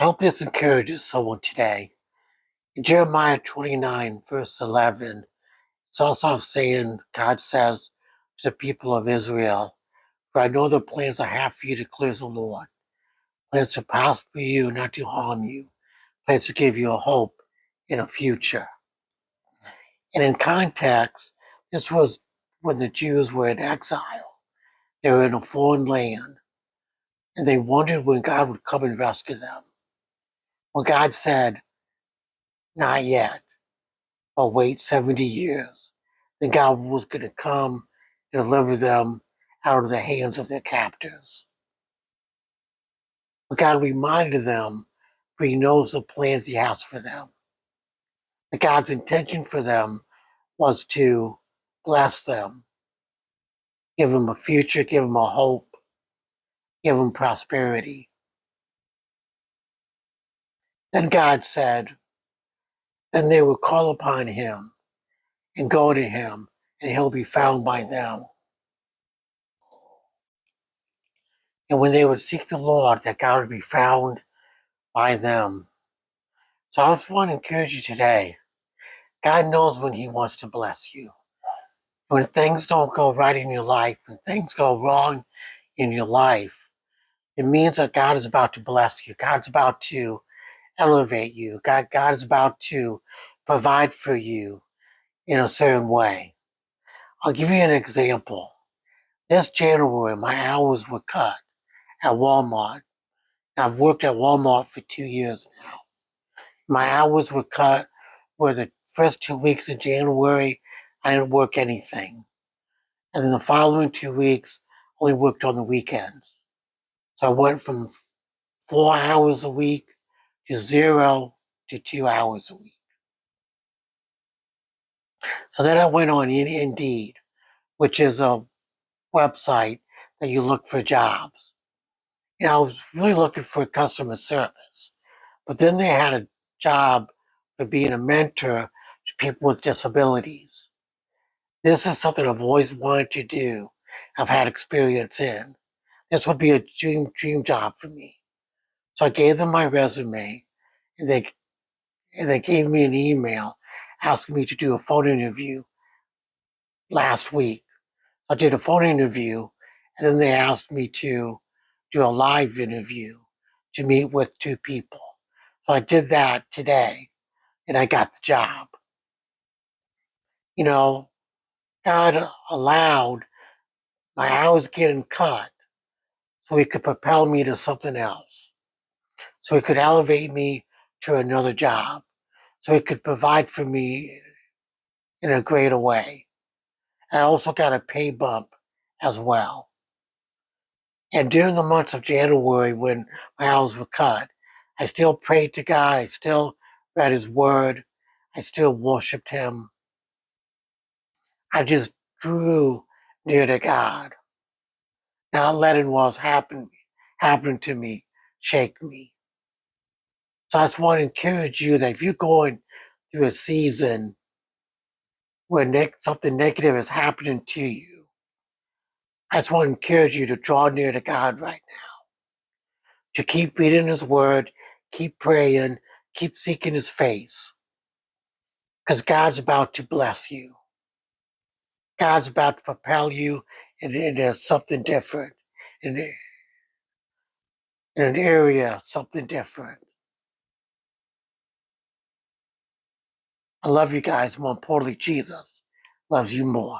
I hope this encourages someone today. In Jeremiah 29, verse 11, it's also saying, God says to the people of Israel, "For I know the plans I have for you, declares the Lord. Plans to prosper you, not to harm you. Plans to give you a hope in a future." And in context, this was when the Jews were in exile. They were in a foreign land, and they wondered when God would come and rescue them. Well, God said, "Not yet, but wait 70 years. Then God was going to come and deliver them out of the hands of their captors." But God reminded them, for He knows the plans He has for them. That God's intention for them was to bless them, give them a future, give them a hope, give them prosperity. Then God said, then they would call upon Him and go to Him, and He'll be found by them. And when they would seek the Lord, that God would be found by them. So I just want to encourage you today. God knows when He wants to bless you. When things don't go right in your life, when things go wrong in your life, it means that God is about to bless you. God's about to elevate you. God is about to provide for you in a certain way. I'll give you an example. This January, my hours were cut at Walmart. I've worked at Walmart for 2 years now. My hours were cut where the first 2 weeks of January, I didn't work anything. And then the following 2 weeks, only worked on the weekends. So I went from 4 hours a week to 0 to 2 hours a week. So then I went on Indeed, which is a website that you look for jobs. And I was really looking for customer service. But then they had a job for being a mentor to people with disabilities. This is something I've always wanted to do. I've had experience in. This would be a dream job for me. So I gave them my resume, and they gave me an email asking me to do a phone interview last week. I did a phone interview, and then they asked me to do a live interview to meet with two people. So I did that today, and I got the job. You know, God allowed my hours getting cut so He could propel me to something else. So He could elevate me to another job. So He could provide for me in a greater way. I also got a pay bump as well. And during the months of January, when my hours were cut, I still prayed to God. I still read His Word. I still worshiped Him. I just drew near to God, not letting what's happening to me shake me. So I just want to encourage you that if you're going through a season where something negative is happening to you, I just want to encourage you to draw near to God right now, to keep reading His Word, keep praying, keep seeking His face, because God's about to bless you. God's about to propel you into something different, in, in an area, something different. I love you guys. More importantly, Jesus loves you more.